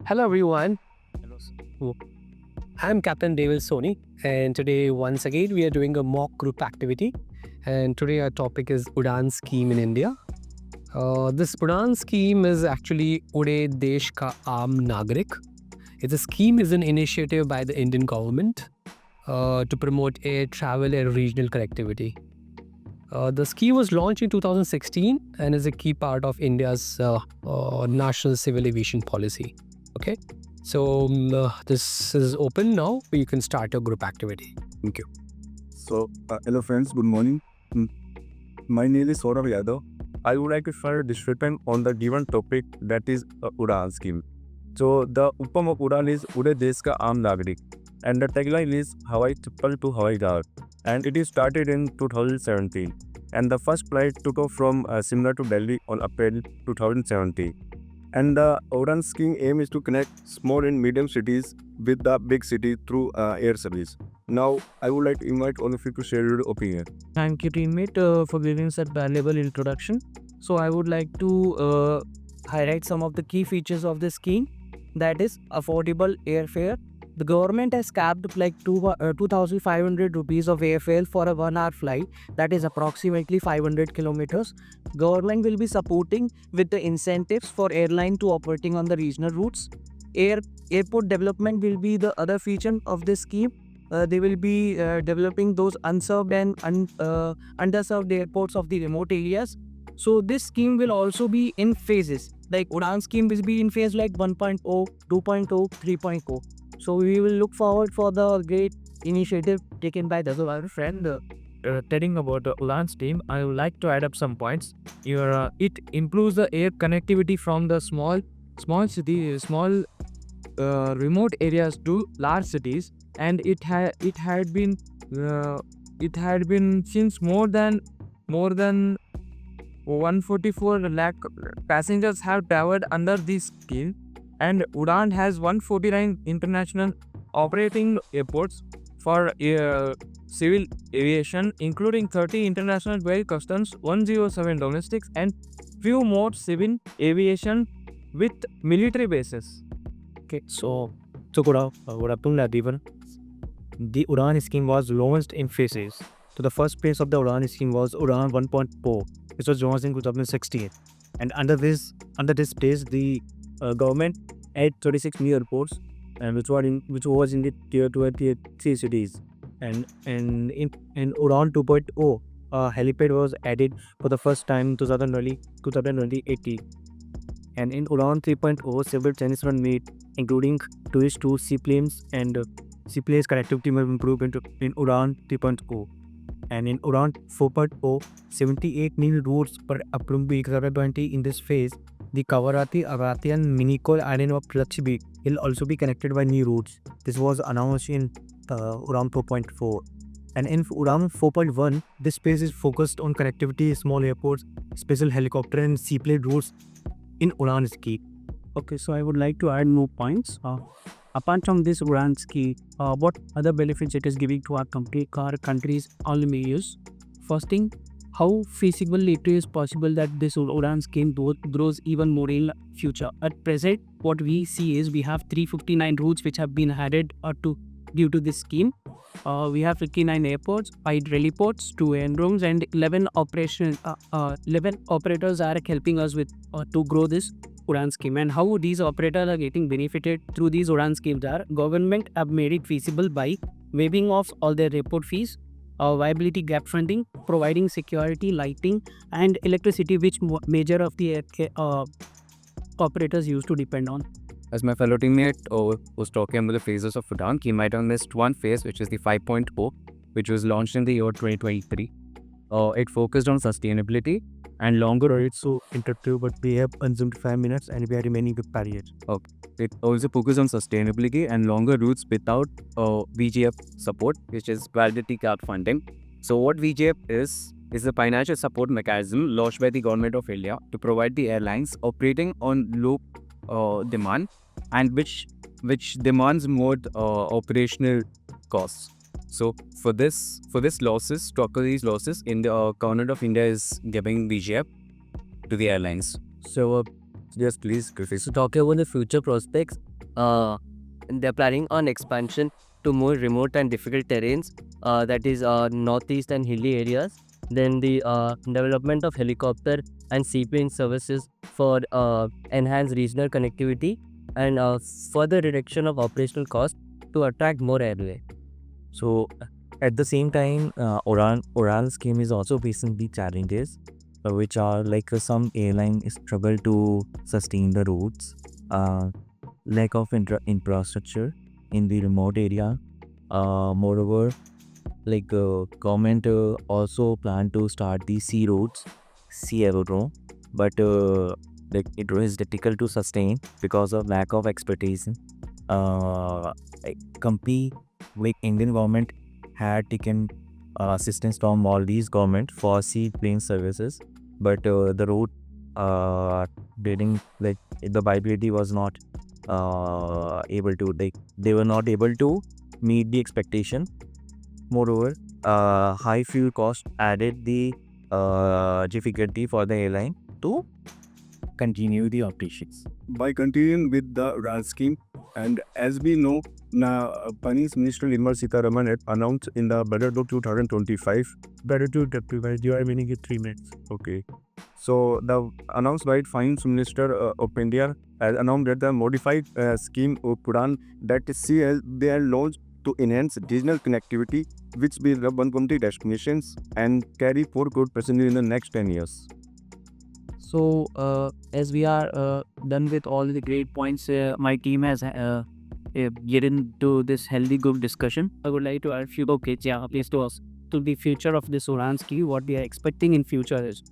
Hello everyone. Oh, I'm Captain David Soni, and today once again we are doing a mock group activity. And today our topic is Udan scheme in India. This Udan scheme is actually Ude Desh Ka Aam Nagrik. It's a scheme is an initiative by the Indian government to promote air travel and regional connectivity. The scheme was launched in 2016 and is a key part of India's national civil aviation policy. Okay, so this is open now. You can start your group activity. Thank you. Hello friends, good morning. My name is Saurabh Yadav. I would like to share a description on the given topic, that is Udan scheme. So the Upam of Udan is Ude Desh Ka Aam Nagrik, and the tagline is Hawai Chappal to Hawai Jahaz, and it is started in 2017. And the first flight took off from Simla to Delhi on April 2017. And the Udan scheme aim is to connect small and medium cities with the big city through air service. Now, I would like to invite all of you to share your opinion. Thank you, teammate, for giving such valuable introduction. So, I would like to highlight some of the key features of the scheme. That is affordable airfare. The government has capped like 2,500 rupees of airfare for a 1 hour flight. That is approximately 500 kilometers. Government will be supporting with the incentives for airline to operating on the regional routes. Airport development will be the other feature of this scheme. They will be developing those unserved and underserved airports of the remote areas. So this scheme will also be in phases. Like Udan scheme will be in phase like 1.0, 2.0, 3.0. So we will look forward for the great initiative taken by our friend. Telling about the Udan scheme, I would like to add up some points. It improves the air connectivity from the small remote areas to large cities, and it had been since more than 144 lakh passengers have traveled under this scheme, and Udan has 149 international operating airports for civil aviation, including 30 international air customs, 107 domestics, and few more civil aviation with military bases. Okay, so good afternoon, everyone. The Udan scheme was launched in phases. So the first phase of the Udan scheme was Udan 1.4, which was launched in 2016. And under this phase, the government had 36 new airports, and which was in the tier 2 and tier 3 cities. And in Udan 2.0, helipad was added for the first time in 2018. And in Udan 3.0, several changes were made, including tourist to seaplanes, and seaplanes connectivity will improve in Udan 3.0. And in Udan 4.0, 78 new routes were approved in 2020. In this phase, the Kavarati, Avarati, and Minikol Island of Lakshadweep will also be connected by new routes. This was announced in Udan 4.4. And in Udan 4.1, this phase is focused on connectivity, small airports, special helicopter, and seaplane routes in Udan scheme. Okay, so I would like to add more points. Apart from this Udan scheme, what other benefits it is giving to our countries only use? First thing, how feasible it is possible that this Udan scheme grows even more in future. At present, what we see is we have 359 routes which have been added due to this scheme. We have 59 airports, 5 heliports, 2 aerodromes, and 11 operators are helping us with to grow this Udan scheme. And how these operators are getting benefited through these Udan schemes are government have made it feasible by waiving off all their airport fees, viability gap funding, providing security, lighting, and electricity, which major of the operators used to depend on. As my fellow teammate was talking about the phases of Udan, he might have missed one phase, which is the 5.0, which was launched in the year 2023. It focused on sustainability and longer routes. So interactive, but we have consumed 5 minutes and we are remaining with barriers. It also focused on sustainability and longer routes without VGF support, which is validity gap funding. So what VGF is a financial support mechanism launched by the government of India to provide the airlines operating on low demand, and which demands more operational costs. So for this losses, to occur these losses, in the government of India is giving VGF to the airlines. So Yes, please, Griffith. So talking about the future prospects, they're planning on expansion to more remote and difficult terrains, that is northeast and hilly areas. Then the development of helicopter and seaplane services for enhanced regional connectivity and further reduction of operational cost to attract more airway. So at the same time, Uran scheme is also facing the challenges, which are like some airline struggle to sustain the routes, lack of infrastructure in the remote area. Moreover, like government also plan to start the sea routes, sea aerodrome, but like it is difficult to sustain because of lack of expertise. Company like Indian government had taken assistance from Maldives government for seaplane services, but the route didn't, like the viability was not able to, like they were not able to meet the expectation. Moreover, high fuel cost added the difficulty for the airline to continue the operations. By continuing with the Udan scheme, and as we know, now Finance Minister Nirmala Sitharaman had announced in the Budget of 2025. Budget 2025, you are meaning it 3 minutes. Okay. So the announced by Finance Minister of India has announced that the modified scheme of Udan that they are launched to enhance digital connectivity, which will run 120 destinations and carry 4 crore passengers in the next 10 years. So, as we are done with all the great points, my team has get into this healthy group discussion. I would like to add few please to us to the future of this Uran scheme. What we are expecting in future is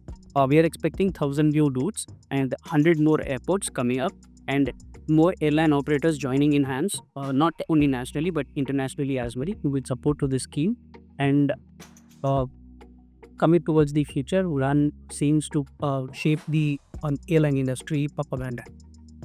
we are expecting 1,000 new routes and 100 more airports coming up, and more airline operators joining in hands, not only nationally but internationally as well, who will support to this scheme. And coming towards the future, Uran seems to shape the airline industry propaganda.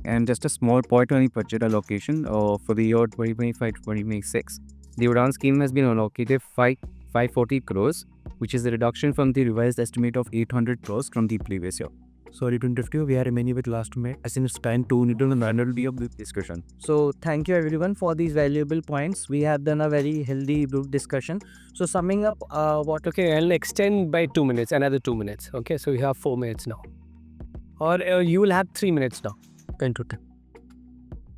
And just a small point on the budget allocation for the year 2025-2026. The Udan scheme has been allocated 540 crores, which is a reduction from the revised estimate of 800 crores from the previous year. Sorry to interrupt you, we are remaining with last minute. As in it's time to need the manual of this discussion. So thank you everyone for these valuable points. We have done a very healthy group discussion. So summing up, Okay, I'll extend by 2 minutes, another 2 minutes. Okay, so you have 4 minutes now. Or you will have 3 minutes now. 10 to 10.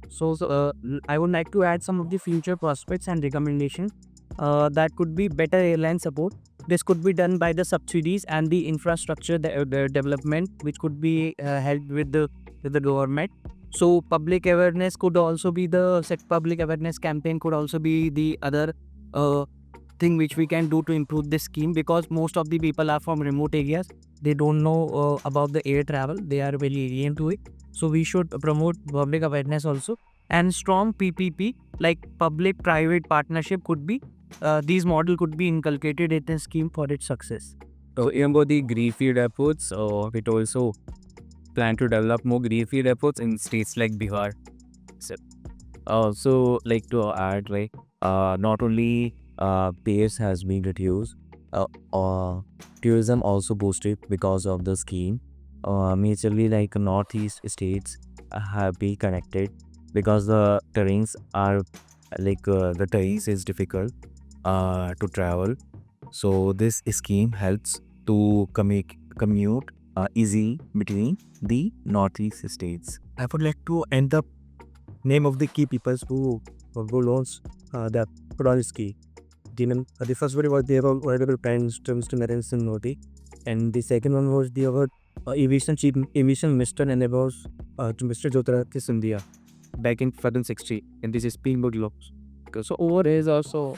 So I would like to add some of the future prospects and recommendations. That could be better airline support. This could be done by the subsidies and the infrastructure the development, which could be helped with the government. So public awareness could also be public awareness campaign could also be the other thing which we can do to improve this scheme, because most of the people are from remote areas. They don't know about the air travel. They are very alien to it. So we should promote public awareness also. And strong PPP, like public-private partnership, could be these model could be inculcated in the scheme for its success. So, about the greenfield airports, it also plan to develop more greenfield airports in states like Bihar. Also, like to add, like not only pace has been reduced, tourism also boosted because of the scheme. Majorly, like northeast states have been connected because the terrains are like the terrains is difficult to travel. So this scheme helps to commute easy between the northeast states. I would like to end the name of the key people who launched the Udan scheme. The first one was the honorable Prime Minister Mr. Narendra Singh Modi, and the second one was the aviation minister, and it was to Mr. Jyotiradittya Scindia back in 2016, and this is being laws. So over is also,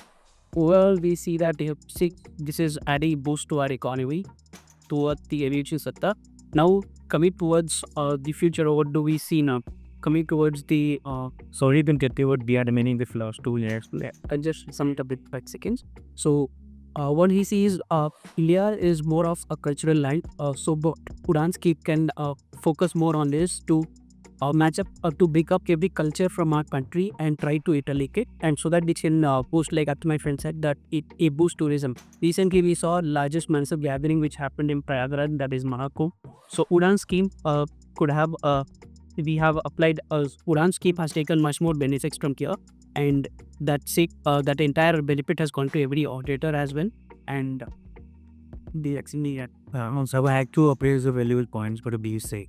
well, we see that this is adding boost to our economy towards the aviation sector. Now coming towards the future, what do we see now? Coming towards the Sorry to get the word, we are remaining with last 2 years. I just sum it up in 5 seconds. So what he sees, India is more of a cultural line. So Udan scheme can focus more on this to match up to pick up every culture from our country and try to italike it, and so that it can boost, like after my friend said, that it boosts tourism. Recently we saw largest massive gathering which happened in Prayagraj, that is Mahakumbh. So Udan scheme could have we have applied Udan scheme has taken much more benefits from here, and that entire benefit has gone to every auditor as well, and the actually So I had to appraise the valuable points, but be say.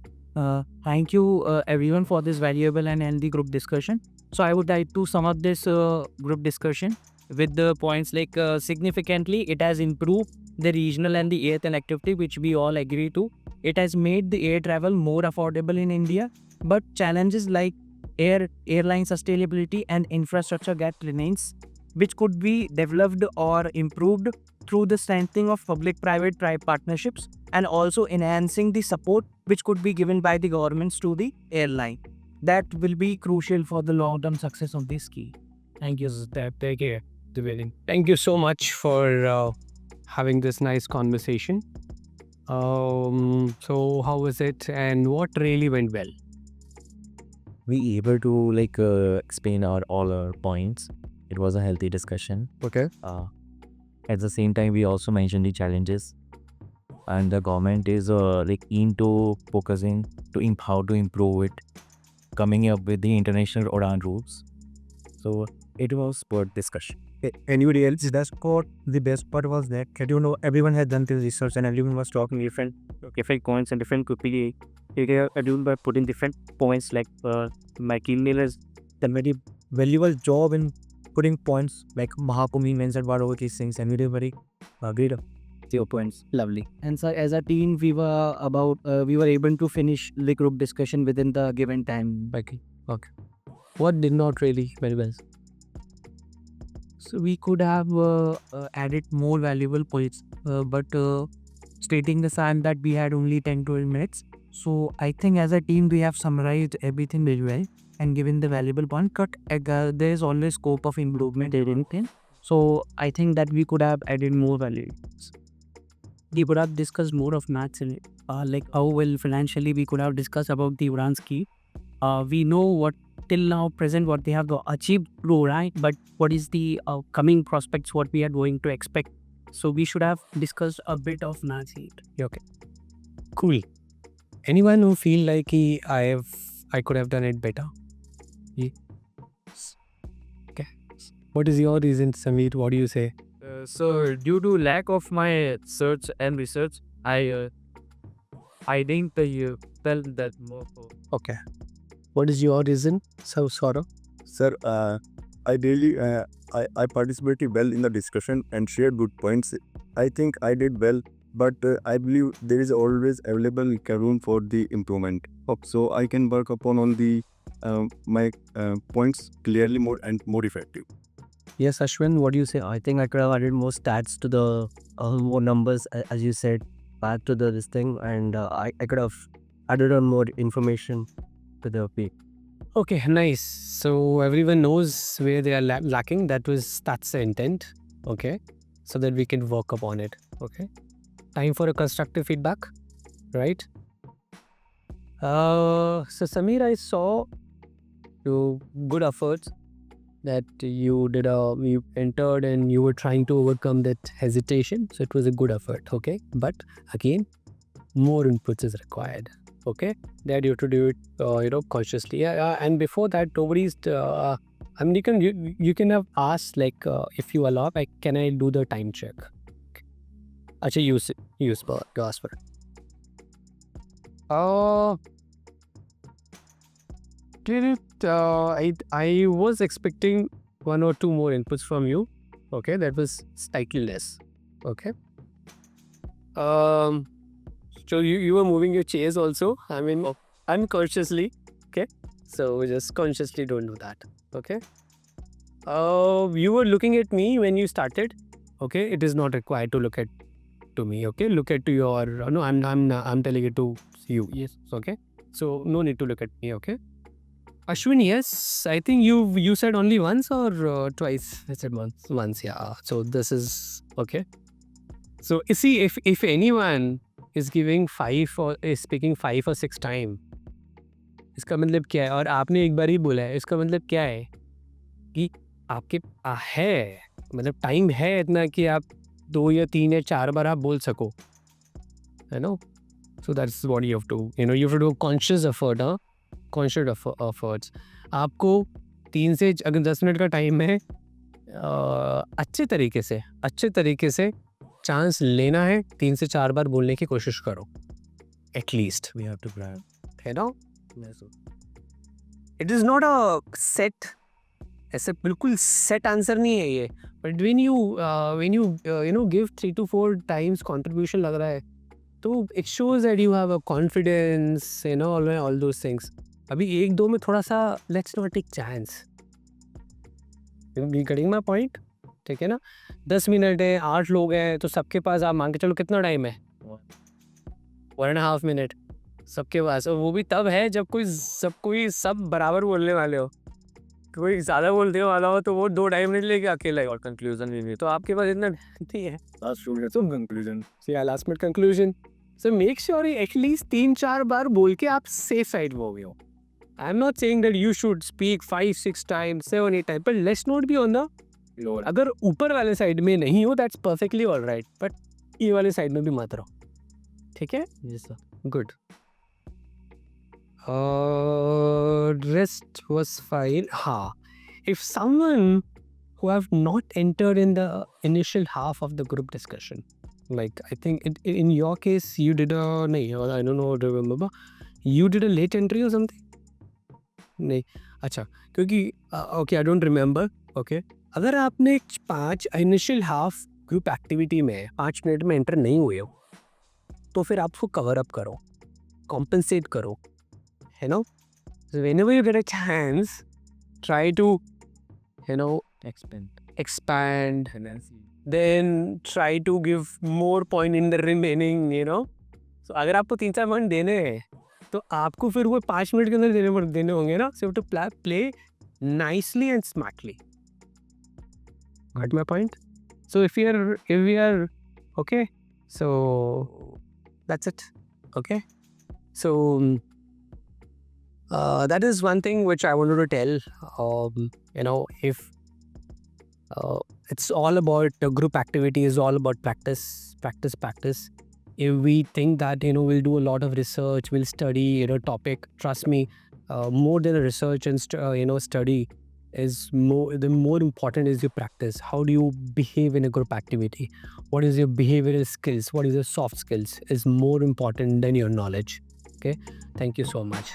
thank you everyone for this valuable and healthy group discussion. So I would like to sum up this group discussion with the points like significantly it has improved the regional and the air connectivity, which we all agree to. It has made the air travel more affordable in India, but challenges like airline sustainability and infrastructure gap remains, which could be developed or improved through the strengthening of public-private partnerships and also enhancing the support which could be given by the governments to the airline. That will be crucial for the long-term success of this scheme. Thank you. Thank you so much for having this nice conversation. So how was it and what really went well? We able to explain all our points. It was a healthy discussion. Okay. At the same time, we also mentioned the challenges, and the government is into focusing to how to improve it, coming up with the international Udan rules. So it was good discussion. Anybody else? That's what the best part was that everyone had done this research and everyone was talking different points and different quickly. Everyone by putting different points like my email has done very valuable job in putting points like Mahakumi mentioned about all these things and we did very great. Your points. Lovely. And so as a team, we were able to finish the group discussion within the given time. Okay. What did not really very well? So we could have added more valuable points, but stating the fact that we had only 10-12 minutes. So I think as a team, we have summarized everything very well and given the valuable point. But there is always scope of improvement in anything. So I think that we could have added more value. We could have discussed more of maths in it, like how well financially we could have discussed about the Udan scheme. We know what till now present what they have achieved, right? But what is the coming prospects? What we are going to expect? So we should have discussed a bit of maths in it. Okay. Cool. Anyone who feel like I could have done it better? Okay. What is your reason, Samir? What do you say? So due to lack of my search and research, I didn't tell that more. Okay. What is your reason, so Saurabh? Sir, I really I participated well in the discussion and shared good points. I think I did well, but I believe there is always available room for the improvement. So I can work upon all the my points clearly more and more effective. Yes, Ashwin, what do you say? I think I could have added more stats to the more numbers, as you said, back to this thing, and I could have added on more information to the peak. Okay, nice. So everyone knows where they are lacking. That's the intent. Okay, so that we can work upon it. Okay, time for a constructive feedback, right? So Samir, I saw your good efforts that you entered and you were trying to overcome that hesitation. So it was a good effort. Okay, but again, more inputs is required. Okay, that you have to do it consciously. And before that, nobody's I mean, you can have asked like if you allow, like, can I do the time check? Acha, use for ask for it. I was expecting 1 or 2 more inputs from you. Okay, that was slightly less. Okay. So you were moving your chairs also. I mean, unconsciously. Okay. So just consciously don't do that. Okay. You were looking at me when you started. Okay. It is not required to look at to me. Okay. Look at to your. No, I'm telling it to you. Yes. Okay. So no need to look at me. Okay. Ashwin, yes. I think you said only once or twice. I said once. Yeah. So this is okay. So you see, if anyone is giving 5 or is speaking 5 or 6 times, इसका मतलब क्या है? और आपने एक बार ही बोला है, इसका मतलब क्या है कि आपके है मतलब टाइम है इतना कि आप 2 या 3 या 4 बार आप बोल सको, है ना? So that's what you have to, you have to do a conscious effort, conscious efforts. आपको 3 से अगर 10 मिनट का टाइम है, अच्छे तरीके से चांस लेना है, 3 से 4 बार बोलने की कोशिश करो at least, We have to grab. है ना? It is not a set, ऐसे बिल्कुल सेट आंसर नहीं है ये, but when you you know give 3 to 4 times contribution लग रहा है, तो it shows that you have a confidence, you know, all those things. अभी 1-2 में थोड़ा सा let's not take chance, you getting my point? ठीक है ना? 10 मिनट है, 8 लोग हैं, तो सबके पास आप मान के चलो कितना टाइम है, 1.5 मिनट सबके पास। और वो भी तब है जब सब बराबर बोलने वाले हो। कोई ज़्यादा बोलने वाला हो तो वो 2-2.5 मिनट लेके अकेला है और कंक्लूजन भी नहीं, तो आपके पास इतना नहीं है। Last we'll get some conclusion. Last minute conclusion, so make sure at least 3-4 बार बोल के आप सेफ साइड में हो गए हो। I am not saying that you should speak 5-6 times, 7-8 times, but let's not be on the lower. अगर ऊपर वाले साइड में नहीं हो दैट्स परफेक्टली ऑलराइट, बट ये वाले साइड में भी मत रहो, ठीक है? Yes, sir. Good. Rest was fine. If someone who have not entered in the initial half of the group discussion, like I think in your case you did I don't know, remember you did a late entry or something? नहीं, अच्छा, क्योंकि okay, I don't remember. Okay, अगर आपने 5 initial half group activity में 5 minute में enter नहीं हुए हो, तो फिर आप उसको कवर अप करो, कॉम्पनसेट करो, है ना? So whenever you get a chance, try to, you know, expand, then try to give more point in the remaining, you know. So अगर आपको 3-4 पॉइंट देने हैं, तो आपको फिर वो 5 मिनट के अंदर देने होंगे ना. So you have to play nicely and smartly. Got my point? So if we are okay, so that's it. Okay, so that is one thing which I wanted to tell. You know, if it's all about group activity, is all about practice. If we think that, you know, we'll do a lot of research, we'll study, you know, topic, trust me, more than a research and study is the more important is your practice. How do you behave in a group activity? What is your behavioral skills? What is your soft skills is more important than your knowledge. Okay, thank you so much.